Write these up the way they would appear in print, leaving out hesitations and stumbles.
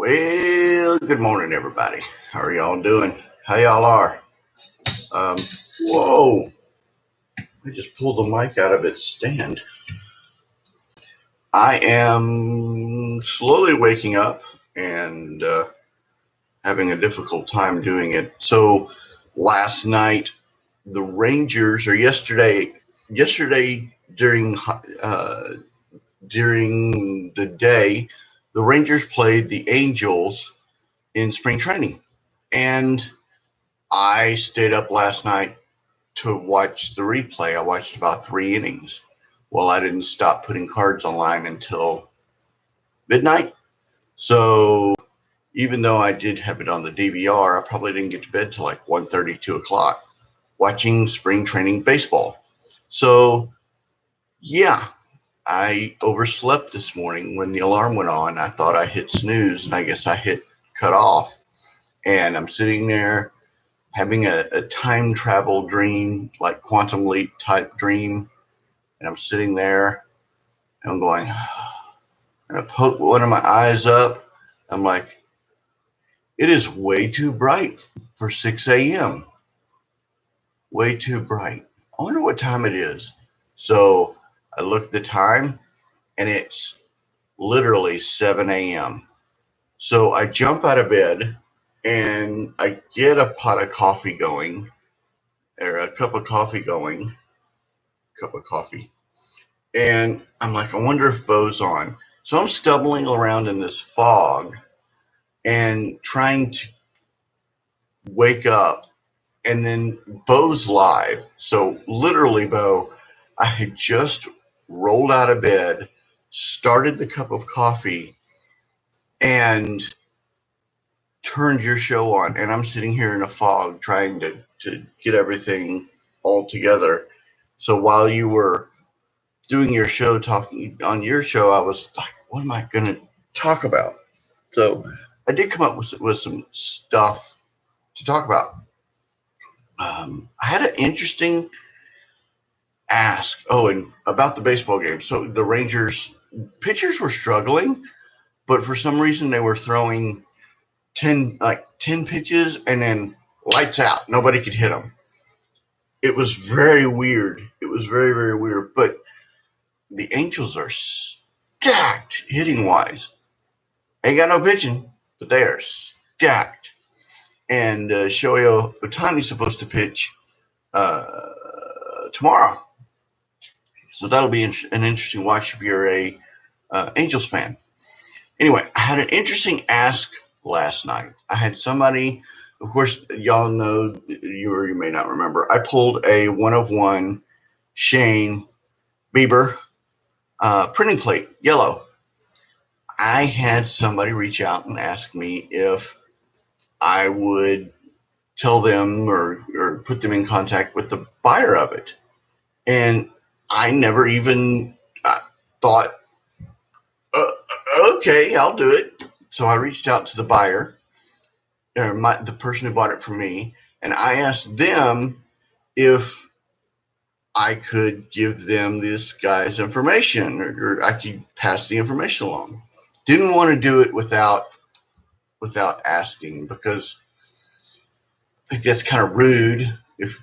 Well, good morning, everybody. How are y'all doing? How y'all are? Um, Whoa! I just pulled the mic out of its stand. I am slowly waking up and having a difficult time doing it. So last night, the Rangers, or yesterday uh, during the day, the Rangers played the Angels in spring training, and I stayed up last night to watch the replay. I watched about 3 innings. Well, I didn't stop putting cards online until midnight. So even though I did have it on the DVR, I probably didn't get to bed till like 1:30, 2 o'clock watching spring training baseball. So yeah, I overslept this morning when the alarm went on. I thought I hit snooze, and I guess I hit cut off. And I'm sitting there having a time travel dream, like quantum leap type dream. And I'm sitting there and I'm going, and I poke one of my eyes up. I'm like, it is way too bright for 6 a.m. Way too bright. I wonder what time it is. So I look at the time and it's literally 7 a.m. So I jump out of bed and I get a pot of coffee going, or a cup of coffee going, cup of coffee. And I'm like, I wonder if Bo's on. So I'm stumbling around in this fog and trying to wake up. And then Bo's live. So literally, Bo, I had just rolled out of bed, started the cup of coffee, and turned your show on. And I'm sitting here in a fog trying to get everything all together. So while you were doing your show, talking on your show, I was like, what am I going to talk about? So I did come up with some stuff to talk about. I had an interesting ask. Oh, and about the baseball game. So the Rangers pitchers were struggling, but for some reason they were throwing 10 pitches and then lights out. Nobody could hit them. It was very weird. It was very, very weird. But the Angels are stacked hitting wise. Ain't got no pitching, but they are stacked. And Shohei Ohtani's supposed to pitch uh, tomorrow. So that'll be an interesting watch if you're a Angels fan. Anyway, I had an interesting ask last night. I had somebody, of course, y'all know, you or you may not remember, I pulled a 1 of 1 Shane Bieber printing plate, yellow. I had somebody reach out and ask me if I would tell them or put them in contact with the buyer of it. And I never even thought, okay, I'll do it. So I reached out to the buyer, or the person who bought it from me, and I asked them if I could give them this guy's information, or I could pass the information along. Didn't want to do it without asking, because I think that's kind of rude. If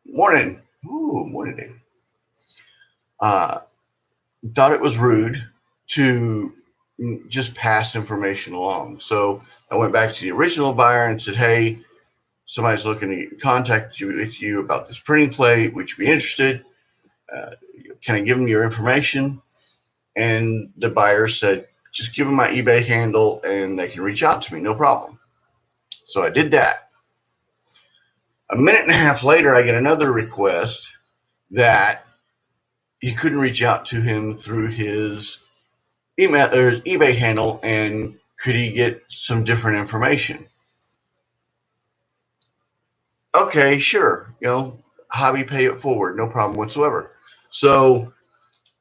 morning, Dave. Thought it was rude to just pass information along. So I went back to the original buyer and said, hey, somebody's looking to contact you with you about this printing plate. Would you be interested? Can I give them your information? And the buyer said, just give them my eBay handle and they can reach out to me. No problem. So I did that. A minute and a half later, I get another request that he couldn't reach out to him through his email or his eBay handle, and could he get some different information? Okay, sure. Hobby pay it forward, no problem whatsoever. So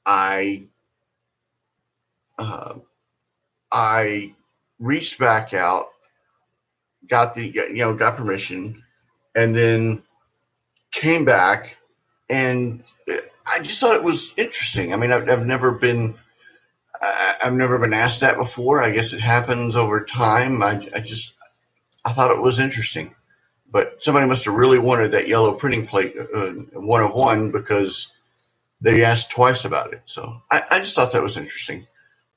I uh, I reached back out, got permission, and then came back, and I just thought it was interesting. I mean, I've never been I've never been asked that before. I guess it happens over time. I thought it was interesting, but somebody must have really wanted that yellow printing plate, one of one, because they asked twice about it. So I just thought that was interesting.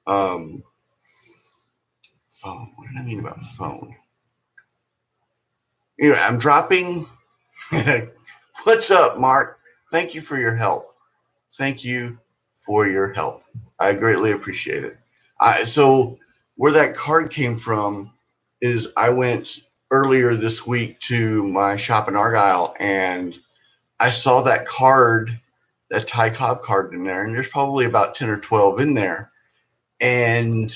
Um, Phone. What did I mean about phone? Anyway, I'm dropping. What's up, Mark? Thank you for your help. Thank you for your help. I greatly appreciate it. So, where that card came from is I went earlier this week to my shop in Argyle and I saw that card, that Ty Cobb card in there, and there's probably about 10 or 12 in there. And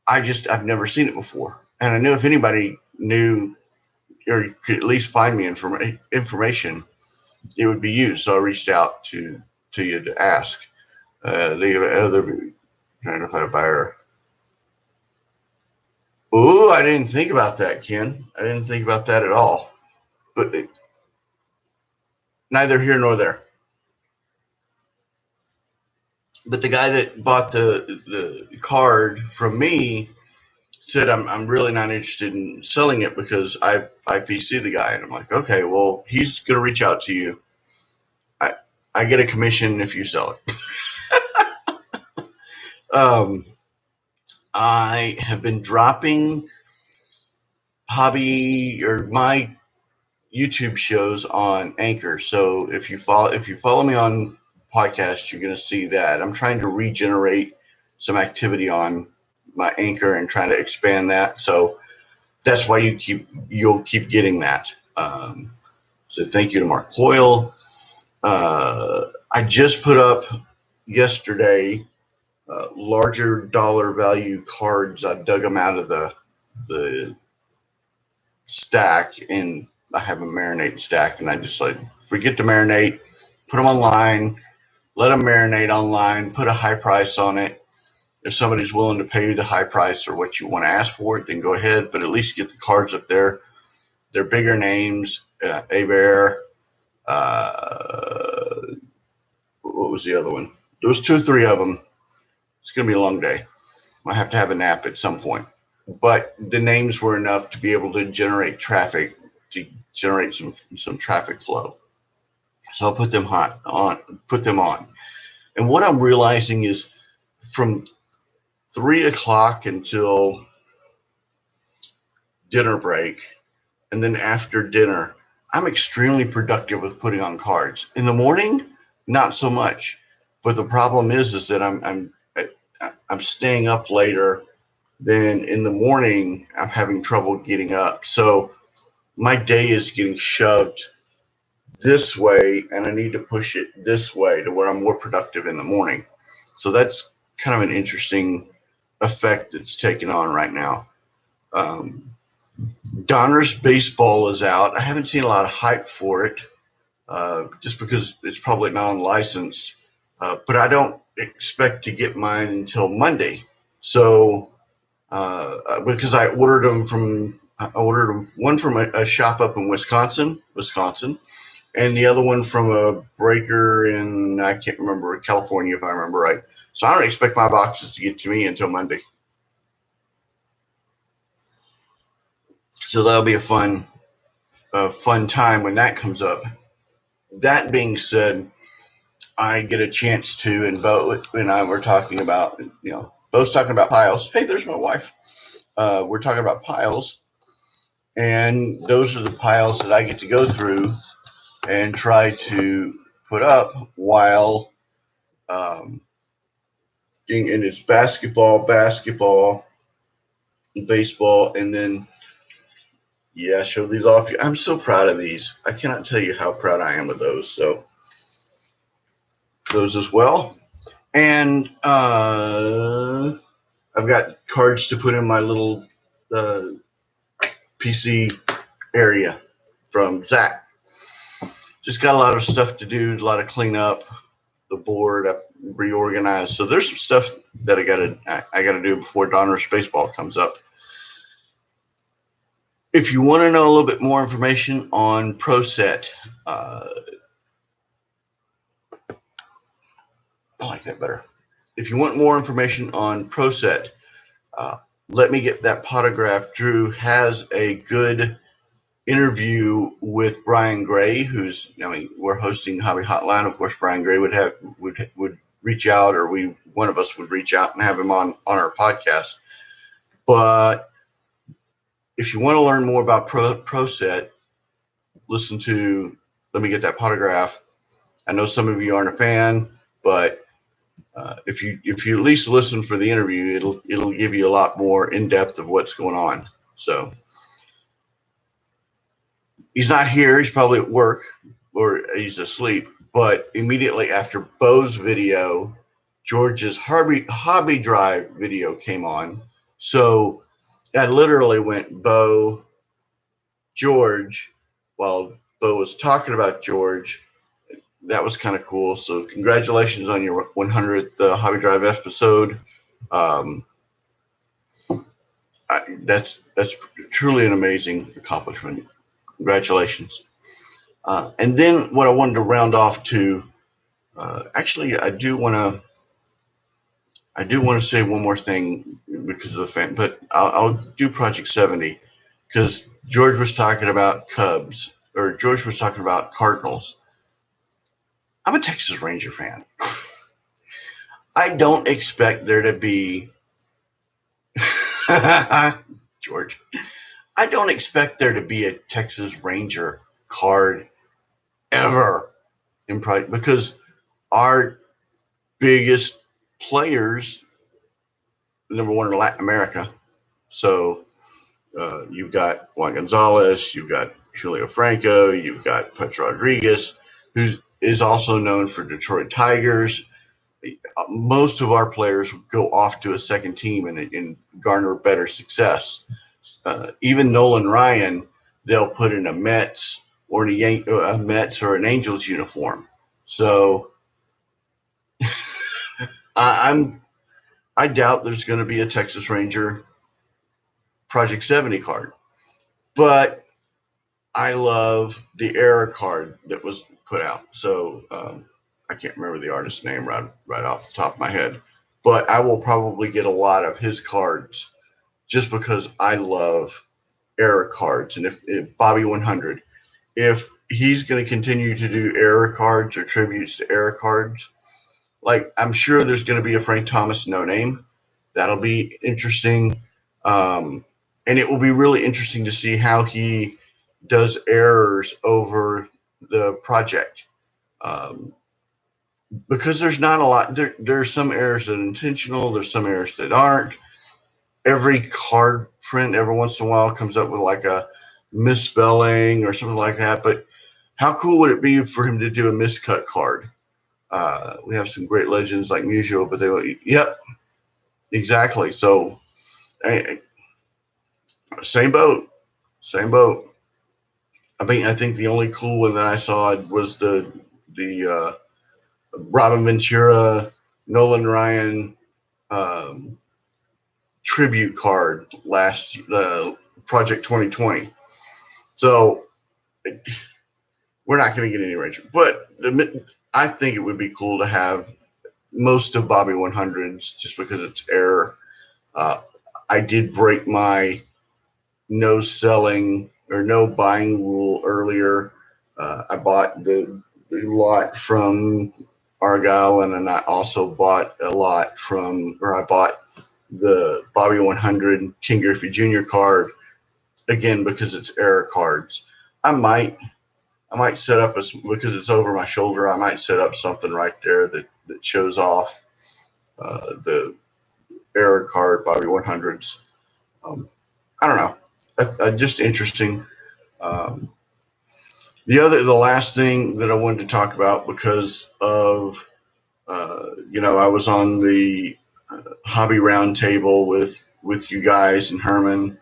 I've never seen it before. And I knew if anybody knew or could at least find me information, it would be you. So I reached out to you to ask. The other trying to find a buyer. Oh, I didn't think about that, Ken. I didn't think about that at all. But neither here nor there. But the guy that bought the card from me said I'm really not interested in selling it because I IPC the guy, and I'm like, okay, well, he's gonna reach out to you. I I get a commission if you sell it. um, I have been dropping hobby or my YouTube shows on Anchor. So if you follow me on podcast, you're going to see that I'm trying to regenerate some activity on my Anchor and trying to expand that. So that's why you'll keep getting that. So thank you to Mark Hoyle. I just put up yesterday larger dollar value cards. I dug them out of the stack, and I have a marinate stack, and I just like forget to marinate, put them online, let them marinate online, put a high price on it. If somebody's willing to pay you the high price or what you want to ask for it, then go ahead, but at least get the cards up there. They're bigger names. Abear. Uh, what was the other one? There was 2 or 3 of them. It's going to be a long day. I have to have a nap at some point. But the names were enough to be able to generate traffic, to generate some traffic flow. So I'll put them on. And what I'm realizing is from 3 o'clock until dinner break, and then after dinner, I'm extremely productive with putting on cards. In the morning, not so much. But the problem is that I'm staying up later. Then in the morning, I'm having trouble getting up. So my day is getting shoved this way, and I need to push it this way to where I'm more productive in the morning. So that's kind of an interesting effect that's taken on right now. Um, Donner's baseball is out. I haven't seen a lot of hype for it, just because it's probably non-licensed. But I don't expect to get mine until Monday. So because I ordered them one from a shop up in Wisconsin, and the other one from a breaker in, I can't remember, California, if I remember right. So I don't expect my boxes to get to me until Monday. So that'll be a fun time when that comes up. That being said, I get a chance to, and Bo and I were talking about, Bo's talking about piles. Hey, there's my wife. We're talking about piles, and those are the piles that I get to go through and try to put up while and it's basketball, baseball, and then show these off. I'm so proud of these. I cannot tell you how proud I am of those. So those as well, and I've got cards to put in my little PC area from Zach. Just got a lot of stuff to do, a lot of cleanup. The board, I reorganized. So there's some stuff that I gotta do before Donruss Baseball comes up. If you want to know a little bit more information on ProSet, I like that better. if you want more information on ProSet, uh, let me get that potograph. Drew has a good interview with Brian Gray, who's, I mean, we're hosting Hobby Hotline. Of course, Brian Gray would reach out, or one of us would reach out and have him on our podcast. But if you want to learn more about ProSet, listen to Let Me Get That Potograph. I know some of you aren't a fan, but if you at least listen for the interview, it'll give you a lot more in depth of what's going on. So he's not here; he's probably at work or he's asleep. But immediately after Bo's video, George's hobby drive video came on. So I literally went Bo, George, while Bo was talking about George. That was kind of cool. So congratulations on your 100th Hobby Drive episode. That's truly an amazing accomplishment. Congratulations. And then what I wanted to round off to, actually, I do want to say one more thing because of the fan, but I'll do Project 70 because George was talking about Cubs, or George was talking about Cardinals. I'm a Texas Ranger fan. I don't expect there to be George. I don't expect there to be a Texas Ranger card ever in Pride, because our biggest players, number one in Latin America. So you've got Juan Gonzalez, you've got Julio Franco, you've got Pudge Rodriguez, who is also known for Detroit Tigers. Most of our players go off to a second team and garner better success. Even Nolan Ryan, they'll put in a Mets or a Mets or an Angels uniform. So I doubt there's going to be a Texas Ranger Project 70 card, but I love the Era card that was put out. So I can't remember the artist's name right off the top of my head, but I will probably get a lot of his cards just because I love Era cards. And if Bobby 100, if he's going to continue to do Era cards or tributes to Era cards, like, I'm sure there's going to be a Frank Thomas no name. That'll be interesting. And it will be really interesting to see how he does errors over the project. Because there's not a lot. There's some errors that are intentional. There's some errors that aren't. Every card print every once in a while comes up with like a misspelling or something like that. But how cool would it be for him to do a miscut card? We have some great legends like Musial, but yep, exactly. So, same boat. I mean, I think the only cool one that I saw was the Robin Ventura, Nolan Ryan tribute card Project 2020. So we're not going to get any Ranger, but I think it would be cool to have most of Bobby 100s just because it's error. I did break my no selling or no buying rule earlier. I bought the lot from Argyle, and then I also bought I bought the Bobby 100 King Griffey Jr. card again because it's error cards. I might set up because it's over my shoulder. I might set up something right there that shows off the error card Bobby 100s. I don't know. Just interesting. The last thing that I wanted to talk about, because of I was on the hobby roundtable with you guys and Herman,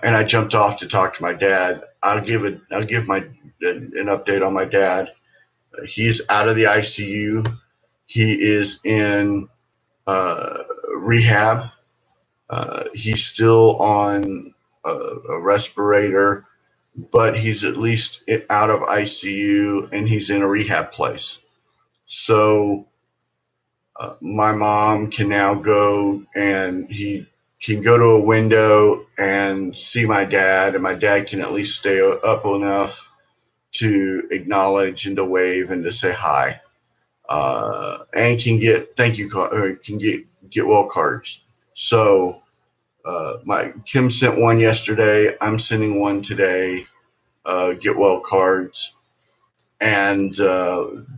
and I jumped off to talk to my dad. I'll give an update on my dad. He's out of the ICU. He is in rehab. He's still on a respirator, but he's at least out of ICU and he's in a rehab place. So My mom can now go, and he can go to a window and see my dad, and my dad can at least stay up enough to acknowledge and to wave and to say hi, and can get thank you or can get well cards. So my Kim sent one yesterday. I'm sending one today. Get well cards, and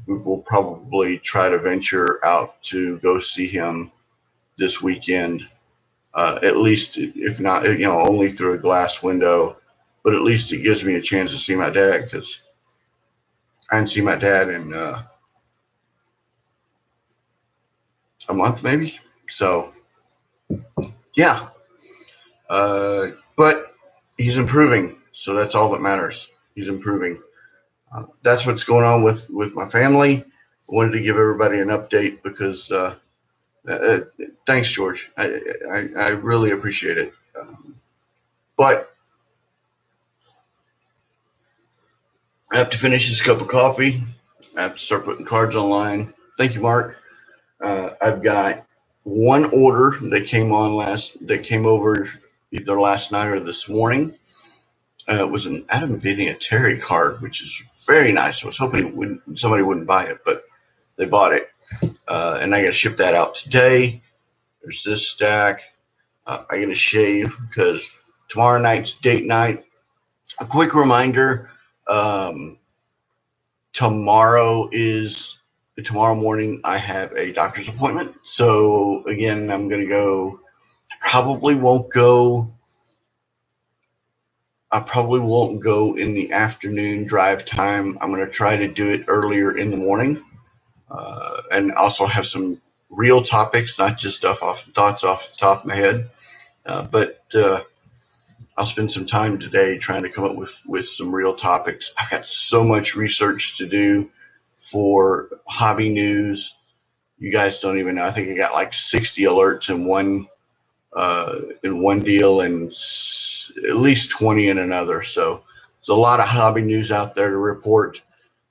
we will probably try to venture out to go see him this weekend. At least, if not, only through a glass window, but at least it gives me a chance to see my dad, because I haven't seen my dad in a month, maybe. So, yeah, but he's improving, so that's all that matters. He's improving. That's what's going on with my family. I wanted to give everybody an update because uh, thanks, George. I really appreciate it. But I have to finish this cup of coffee. I have to start putting cards online. Thank you, Mark. I've got one order that came over either last night or this morning. It was an Adam Vinatieri card, which is very nice. I was hoping somebody wouldn't buy it, but they bought it, and I got to ship that out today. There's this stack. I got to shave because tomorrow night's date night. A quick reminder: um, tomorrow is tomorrow morning. I have a doctor's appointment, so again, I'm going to go. Probably won't go. I probably won't go in the afternoon drive time. I'm going to try to do it earlier in the morning, and also have some real topics, not just thoughts off the top of my head. But I'll spend some time today trying to come up with some real topics. I got so much research to do for hobby news. You guys don't even know. I think I got like 60 alerts in one deal, and at least 20 in another. So there's a lot of hobby news out there to report.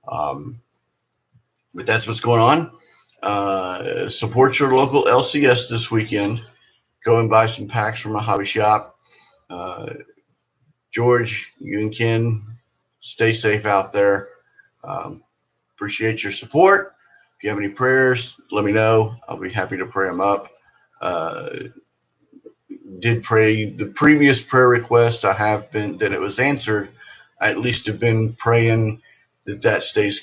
Um, but that's what's going on. Support your local LCS this weekend. Go and buy some packs from a hobby shop. Uh, George, you and Ken, stay safe out there. Um, Appreciate your support. If you have any prayers, let me know. I'll be happy to pray them up. Uh, did pray the previous prayer request. I have been that it was answered. I at least have been praying that stays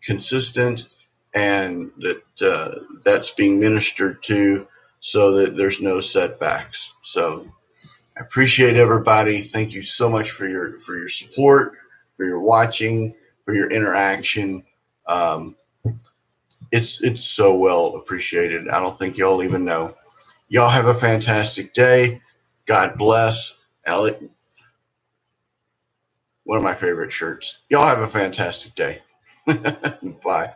consistent, and that that's being ministered to, so that there's no setbacks. So I appreciate everybody. Thank you so much for your support, for your watching, for your interaction. Um, it's so well appreciated. I don't think y'all even know. Y'all have a fantastic day. God bless. Alec, one of my favorite shirts. Y'all have a fantastic day. Bye.